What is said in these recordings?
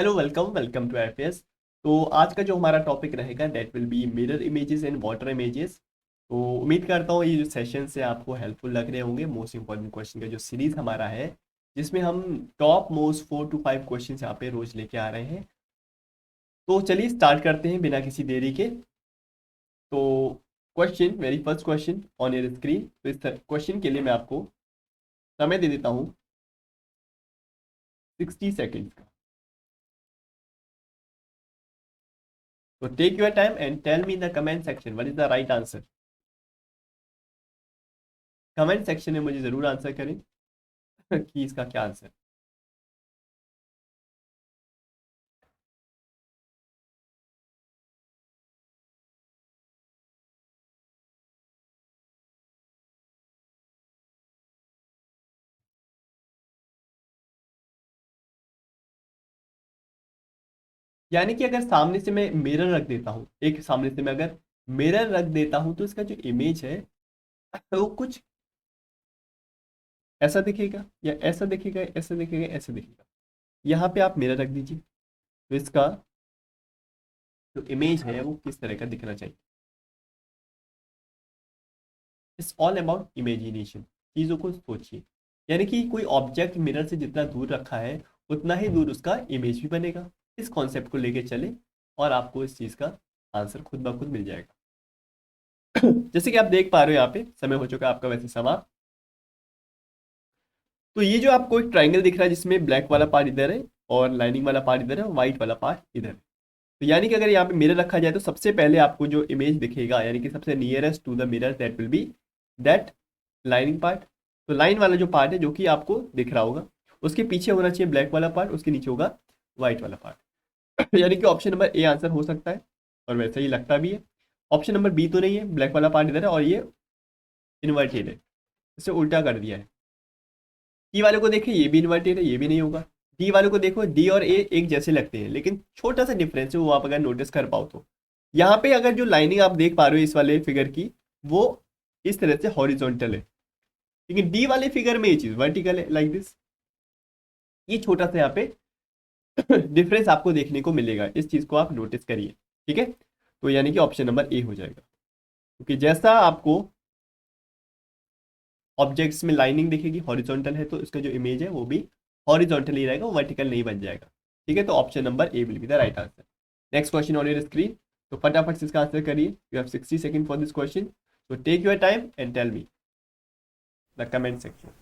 Hello, welcome welcome to FS. तो आज का जो हमारा टॉपिक रहेगा that will be mirror images and water images. तो उम्मीद करता हूँ ये जो सेशन से आपको हेल्पफुल लग रहे होंगे। मोस्ट इंपॉर्टेंट क्वेश्चन का जो सीरीज हमारा है, जिसमें हम टॉप मोस्ट 4 to 5 क्वेश्चन यहाँ पे रोज लेके आ रहे हैं। तो चलिए स्टार्ट करते हैं बिना किसी देरी के। तो question, very first question on your screen. तो इस क्वेश्चन के लिए मैं आपको समय दे देता हूँ 60 सेकेंड्स का। तो take your time and tell me in the comment section what is the right answer. Comment section में मुझे जरूर आंसर करें कि इसका क्या आंसर। यानी कि अगर सामने से मैं मिरर रख देता हूँ, एक सामने से मैं अगर मिरर रख देता हूँ, तो इसका जो इमेज है वो कुछ ऐसा दिखेगा, या ऐसा दिखेगा, ऐसा दिखेगा, ऐसा दिखेगा। यहाँ पे आप मिरर रख दीजिए, तो इसका जो इमेज है वो किस तरह का दिखना चाहिए। It's all about imagination. चीज़ों को सोचिए। यानी कि कोई ऑब्जेक्ट मिरर से जितना दूर रखा है, उतना ही दूर उसका इमेज भी बनेगा। इस कॉन्सेप्ट को लेके चले और आपको इस चीज़ का आंसर खुद ब खुद मिल जाएगा। जैसे कि आप देख पा रहे हो, यहाँ पे समय हो चुका है आपका वैसे समाप्त। तो ये जो आपको एक ट्राइंगल दिख रहा है, जिसमें ब्लैक वाला पार्ट इधर है और लाइनिंग वाला पार्ट इधर है और व्हाइट वाला पार्ट इधर है। तो यानी कि अगर यहाँ पे मिरर रखा जाए, तो सबसे पहले आपको जो इमेज दिखेगा, यानी कि सबसे nearest to the mirror, that will be that lining part. तो लाइन वाला जो पार्ट है, जो कि आपको दिख रहा होगा, उसके पीछे होना चाहिए ब्लैक वाला पार्ट, उसके नीचे होगा व्हाइट वाला पार्ट। यानी कि ऑप्शन नंबर ए आंसर हो सकता है, और वैसा ही लगता भी है। ऑप्शन नंबर बी तो नहीं है, ब्लैक वाला पार्ट इधर है और ये इन्वर्टेड है, इसे उल्टा कर दिया है। डी वाले को देखिए, ये भी इन्वर्टेड है, ये भी नहीं होगा। डी वाले को देखो, डी और ए एक जैसे लगते हैं, लेकिन छोटा सा डिफरेंस है, वो आप अगर नोटिस कर पाओ तो। यहाँ पे अगर जो लाइनिंग आप देख पा रहे हो इस वाले फिगर की, वो इस तरह से हॉरिजॉन्टल है, लेकिन डी वाले फिगर में ये चीज वर्टिकल है, लाइक दिस। ये छोटा सा यहाँ पे डिफरेंस आपको देखने को मिलेगा, इस चीज को आप नोटिस करिए। ठीक है, तो यानी कि ऑप्शन नंबर ए हो जाएगा, क्योंकि जैसा आपको ऑब्जेक्ट्स में लाइनिंग दिखेगी हॉरिजॉन्टल है, तो इसका जो इमेज है वो भी हॉरिजॉन्टल ही रहेगा, वो वर्टिकल नहीं बन जाएगा। ठीक है, तो option number A will be the right answer. Next question on your screen. तो फटाफट से इसका आंसर करिए। You have 60 second for this question, so take your time and tell me the comment section.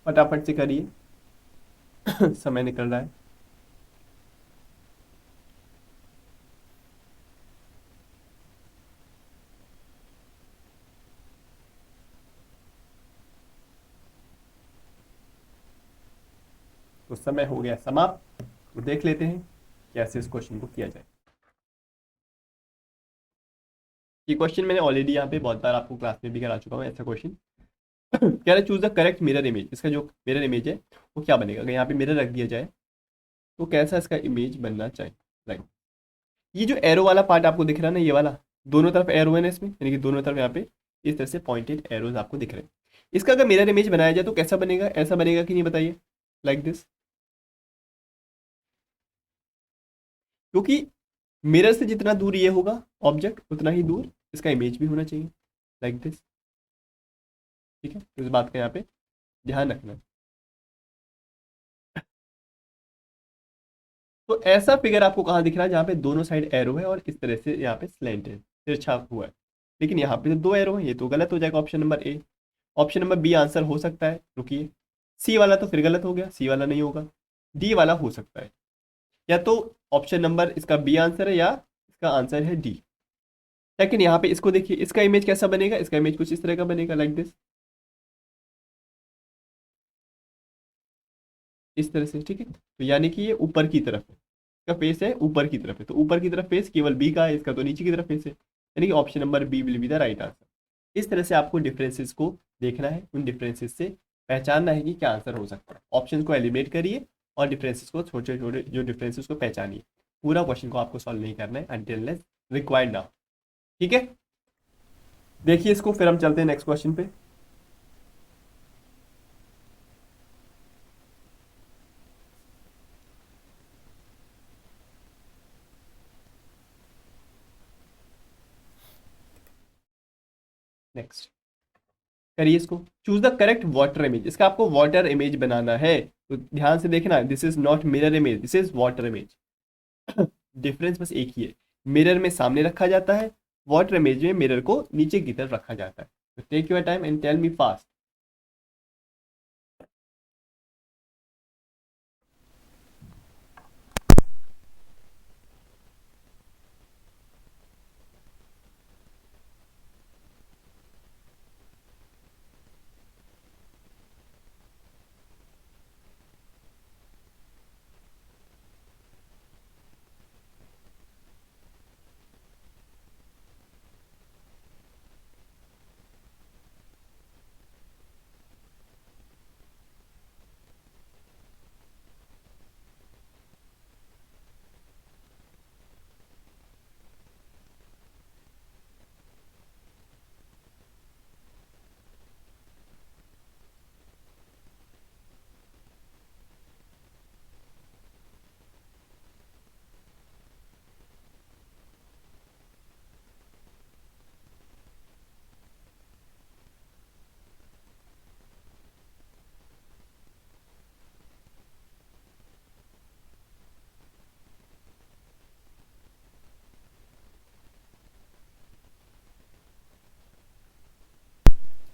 फटाफट से करिए, समय निकल रहा है। तो समय हो गया समाप्त। तो देख लेते हैं कैसे इस क्वेश्चन को किया जाए। ये क्वेश्चन मैंने ऑलरेडी यहाँ पे बहुत बार आपको क्लास में भी करा चुका हूँ, ऐसा क्वेश्चन। कह रहा choose the correct mirror image. इसका जो मिरर इमेज है वो क्या बनेगा, अगर यहाँ पे मिरर रख दिया जाए तो कैसा इसका इमेज बनना चाहिए। राइट, ये जो एरो वाला पार्ट आपको दिख रहा है ना, ये वाला, दोनों तरफ एरो है ना इसमें, यानी कि दोनों तरफ यहाँ पे इस तरह से पॉइंटेड एरोज आपको दिख रहे हैं। इसका अगर मिरर इमेज बनाया जाए तो कैसा बनेगा, ऐसा बनेगा कि नहीं बताइए, लाइक दिस। क्योंकि मिरर से जितना दूर ये होगा ऑब्जेक्ट, उतना ही दूर इसका इमेज भी होना चाहिए, लाइक दिस। ठीक है, तो इस बात का यहाँ पे ध्यान रखना। तो ऐसा फिगर आपको कहाँ दिख रहा है, जहाँ पे दोनों साइड एरो है और इस तरह से यहाँ पे स्लैंट है, तिरछा हुआ है। लेकिन यहाँ पे तो दो एरो है, ये तो गलत हो जाएगा option number A. Option number B answer हो सकता है, रुकिए। सी वाला तो फिर गलत हो गया, सी वाला नहीं होगा। डी वाला हो सकता है, या तो ऑप्शन नंबर इसका बी आंसर है, या इसका आंसर है डी। लेकिन यहाँ पे इसको देखिए, इसका इमेज कैसा बनेगा, इसका इमेज कुछ इस तरह का बनेगा, लाइक दिस, इस तरह से, ठीक है। तो यानी कि ये ऊपर की तरफ है, इसका फेस है ऊपर की तरफ है, तो ऊपर की तरफ फेस केवल बी का है, इसका तो नीचे की तरफ फेस है, यानी कि option number B will be the right answer. इस तरह से आपको डिफरेंसेस को देखना है, उन डिफरेंसेस से पहचानना है कि क्या आंसर हो सकता है। ऑप्शन को एलिमिनेट करिए और डिफरेंसेस को, छोटे छोटे जो डिफरेंसेस को पहचानिए। पूरा क्वेश्चन को आपको सॉल्व नहीं करना है अनटिल रिक्वायर्ड नाउ, ठीक है। देखिए इसको, फिर हम चलते हैं नेक्स्ट क्वेश्चन पे। नेक्स्ट करिए इसको, choose the correct water image. इसका आपको वाटर इमेज बनाना है, तो ध्यान से देखना, this is not mirror image, this is water image. Difference बस एक ही है, मिरर में सामने रखा जाता है, वाटर इमेज में मिरर को नीचे की तरफ रखा जाता है। तो take your time and tell me fast.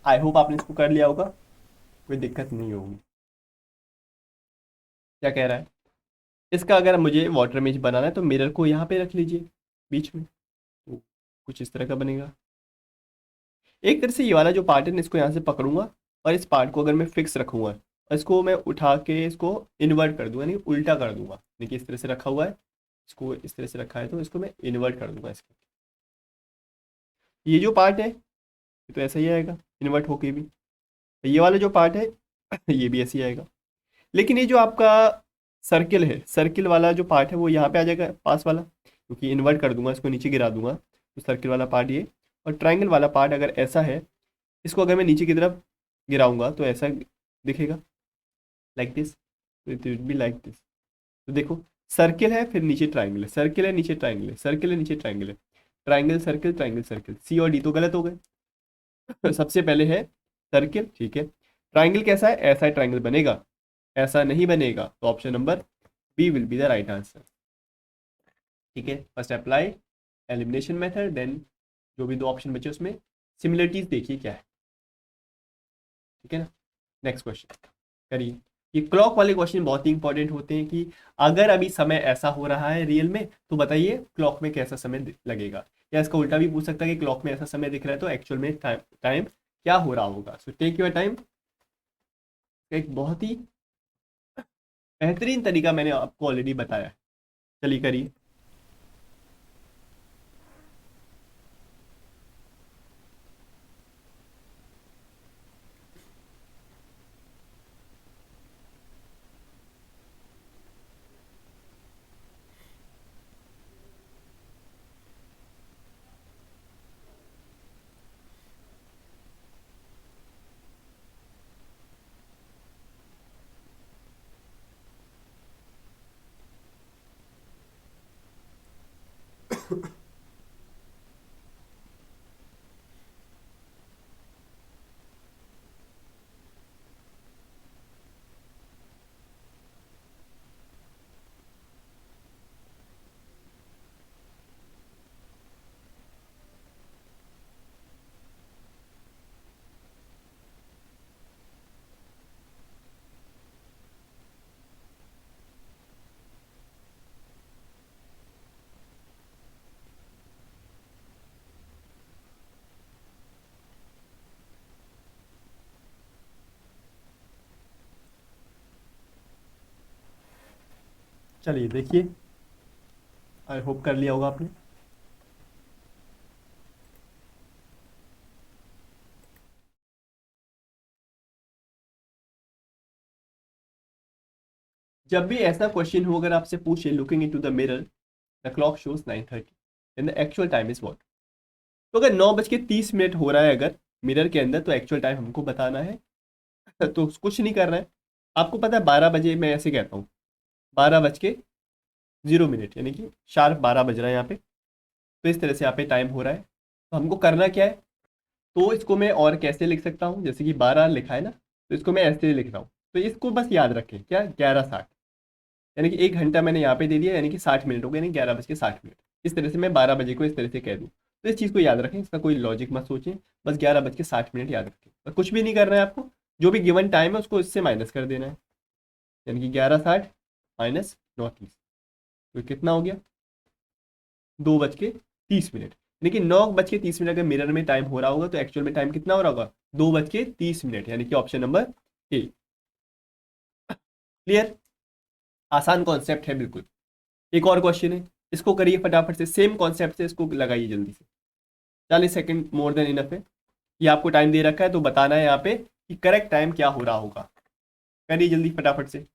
I hope आपने इसको कर लिया होगा, कोई दिक्कत नहीं होगी। क्या कह रहा है, इसका अगर मुझे वाटर इमेज बनाना है तो मिरर को यहाँ पे रख लीजिए बीच में, तो कुछ इस तरह का बनेगा। एक तरह से ये वाला जो पार्ट है ना, इसको यहाँ से पकड़ूंगा और इस पार्ट को अगर मैं फिक्स रखूंगा और इसको मैं उठा के इसको इन्वर्ट कर दूंगा, यानी उल्टा कर दूंगा। देखिए इस तरह से रखा हुआ है, इसको इस तरह से रखा है, तो इसको मैं इन्वर्ट कर दूंगा इसको। ये जो पार्ट है ये तो ऐसा ही आएगा इन्वर्ट होके भी, ये वाला जो पार्ट है ये भी ऐसे ही आएगा। लेकिन ये जो आपका सर्किल है, सर्किल वाला जो पार्ट है वो यहाँ पे आ जाएगा पास वाला, क्योंकि इन्वर्ट कर दूंगा, इसको नीचे गिरा दूंगा, तो सर्किल वाला पार्ट ये। और ट्राइंगल वाला पार्ट अगर ऐसा है, इसको अगर मैं नीचे की तरफ गिराऊंगा तो ऐसा दिखेगा, लाइक दिस, तो it will be like this. तो देखो, सर्किल है फिर नीचे ट्राइंगल है, सर्किल है नीचे ट्राइंगल है, सर्किल है नीचे ट्राइंगल है, ट्राइंगल सर्किल ट्राइंगल सर्किल, सी और डी तो गलत हो गए। सबसे पहले है सर्किल, ठीक है। ट्राइंगल कैसा है, ऐसा ट्राइंगल बनेगा, ऐसा नहीं बनेगा, तो option number B will be the right answer, ठीक है। First apply elimination method, then जो भी दो ऑप्शन बचे उसमें सिमिलरिटीज देखिए क्या है, ठीक है ना। नेक्स्ट क्वेश्चन करिए। ये क्लॉक वाले क्वेश्चन बहुत ही इंपॉर्टेंट होते हैं कि अगर अभी समय ऐसा हो रहा है रियल में, तो बताइए क्लॉक में कैसा समय लगेगा। या इसका उल्टा भी पूछ सकता है कि क्लॉक में ऐसा समय दिख रहा है तो एक्चुअल में टाइम क्या हो रहा होगा। So take your time. एक बहुत ही बेहतरीन तरीका मैंने आपको ऑलरेडी बताया है, चलिए करिए। चलिए देखिए, आई होप कर लिया होगा आपने। जब भी ऐसा क्वेश्चन हो, अगर आपसे पूछे looking into the mirror the clock shows 9:30 and the actual time is what. तो अगर 9:30 हो रहा है अगर मिरर के अंदर, तो एक्चुअल टाइम हमको बताना है। तो कुछ नहीं करना है। आपको पता है 12 बजे, मैं ऐसे कहता हूँ 12:0 यानी कि शार्प 12 बज रहा है यहाँ पे। तो इस तरह से यहाँ पे टाइम हो रहा है, तो हमको करना क्या है। तो इसको मैं और कैसे लिख सकता हूँ, जैसे कि 12 लिखा है ना, तो इसको मैं ऐसे लिख रहा हूँ। तो इसको बस याद रखें, क्या 11:60, यानी कि 1 घंटा मैंने यहाँ पे दे दिया, यानी कि 60 मिनट हो गए, यानी 11:60। इस तरह से मैं 12 बजे को इस तरह से कह दूँ। तो इस चीज़ को याद रखें, इसका कोई लॉजिक मत सोचें, बस 11:60 याद रखें और कुछ भी नहीं करना है आपको। जो भी गिवन टाइम है उसको इससे माइनस कर देना है, यानी कि 11:60 माइनस 9:30, तो कितना हो गया 2:30। लेकिन 9:30 अगर मिरर में टाइम हो रहा होगा तो एक्चुअल में टाइम कितना हो रहा होगा 2:30, यानी कि ऑप्शन नंबर ए। क्लियर, आसान कॉन्सेप्ट है बिल्कुल। एक और क्वेश्चन है, इसको करिए फटाफट से, सेम कॉन्सेप्ट से इसको लगाइए जल्दी से। 40 सेकंड मोर देन इनफ है। ये आपको टाइम दे रखा है, तो बताना है यहाँ पे कि करेक्ट टाइम क्या हो रहा होगा। करिए जल्दी फटाफट से।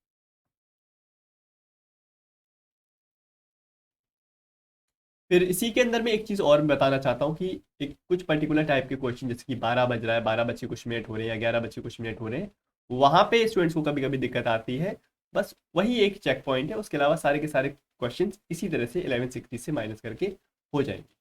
फिर इसी के अंदर मैं एक चीज़ और बताना चाहता हूँ कि एक कुछ पर्टिकुलर टाइप के क्वेश्चन, जैसे कि 12 बज रहा है, 12 बज के कुछ मिनट हो रहे हैं या 11 बज के कुछ मिनट हो रहे हैं, वहाँ पे स्टूडेंट्स को कभी कभी दिक्कत आती है। बस वही एक चेक पॉइंट है, उसके अलावा सारे के सारे क्वेश्चन इसी तरह से 1160 से माइनस करके हो जाएंगे।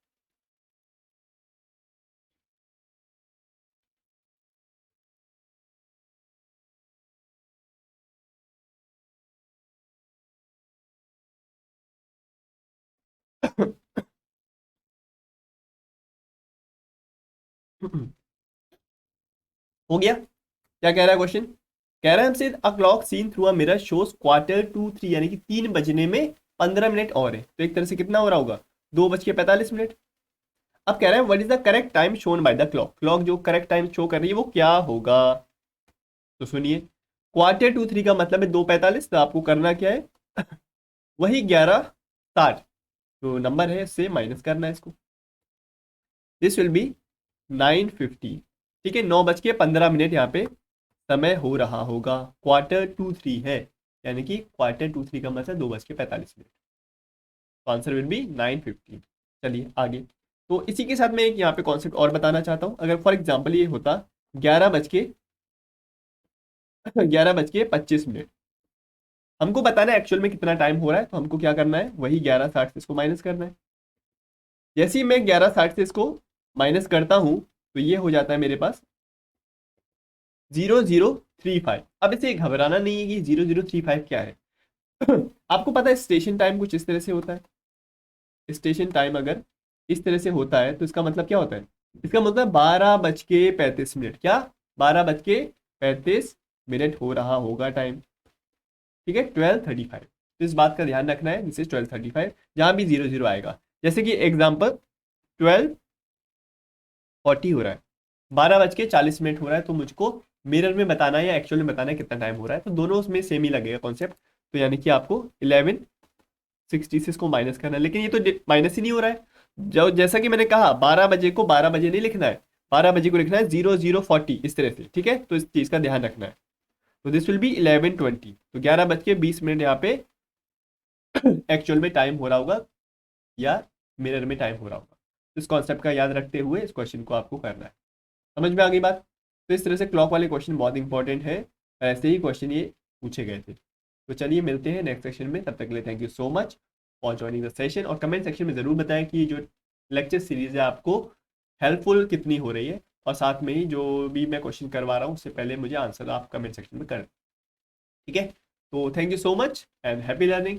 हो गया। क्या कह रहा है क्वेश्चन, कह रहा है हमसे a clock seen through a mirror shows quarter to 3, यानी कि 3 बजने में 15 मिनट और है। तो एक तरह से कितना हो रहा होगा 2:45। अब कह रहा है what is the correct time shown by the clock, clock जो करेक्ट टाइम शो कर रही है वो क्या होगा। तो सुनिए, क्वार्टर टू 3 का मतलब है 2:45, तो आपको करना क्या है वही 11:60 जो नंबर है इससे माइनस करना है इसको। This will be 9:50। ठीक है, 9:15 यहाँ पे समय हो रहा होगा, क्वार्टर टू 3 है, यानी कि क्वार्टर टू 3 का मतलब 2:45। तो आंसर विल बी 9:50। चलिए आगे। तो इसी के साथ मैं एक यहाँ पे कॉन्सेप्ट और बताना चाहता हूँ। अगर फॉर एग्जाम्पल ये होता 11:25, हमको बताना है एक्चुअल में कितना टाइम हो रहा है, तो हमको क्या करना है वही 11:60 से इसको माइनस करना है। जैसे ही मैं 11:60 से इसको माइनस करता हूँ, तो ये हो जाता है मेरे पास 0035। अब इसे घबराना नहीं है कि 0035 क्या है। आपको पता है स्टेशन टाइम कुछ इस तरह से होता है। स्टेशन टाइम अगर इस तरह से होता है तो इसका मतलब क्या होता है, इसका मतलब 12:35, क्या 12:35 हो रहा होगा टाइम। ठीक है, 12:35। तो इस बात का ध्यान रखना है, दिस इज 12:35, जहां भी 00 आएगा। जैसे कि एग्जाम्पल 12:40 हो रहा है, 12:40 हो रहा है, तो मुझको मिरर में बताना है या एक्चुअल में बताना है कितना टाइम हो रहा है, तो दोनों उसमें सेम ही लगेगा कॉन्सेप्ट। तो यानी कि आपको 11:60 से इसको माइनस करना है, लेकिन ये तो माइनस ही नहीं हो रहा है। जो जैसा कि मैंने कहा 12 बजे को 12 बजे नहीं लिखना है, 12 बजे को लिखना है 0040 इस तरह से। ठीक है, तो इस चीज़ का ध्यान रखना है। तो दिस विल बी 11:20, तो 11:20 यहाँ पे एक्चुअल में टाइम हो रहा होगा या मिरर में टाइम हो रहा होगा। तो इस कॉन्सेप्ट का याद रखते हुए इस क्वेश्चन को आपको करना है। समझ में आ गई बात। तो इस तरह से क्लॉक वाले क्वेश्चन बहुत इंपॉर्टेंट है, ऐसे ही क्वेश्चन ये पूछे गए थे। तो चलिए मिलते हैं नेक्स्ट सेशन में, तब तक के लिए thank you so much for joining the session. और कमेंट सेक्शन में ज़रूर बताएं कि जो लेक्चर सीरीज है आपको हेल्पफुल कितनी हो रही है, और साथ में ही जो भी मैं क्वेश्चन करवा रहा हूँ उससे पहले मुझे आंसर आप कमेंट सेक्शन में कर। ठीक है, तो thank you so much and happy learning.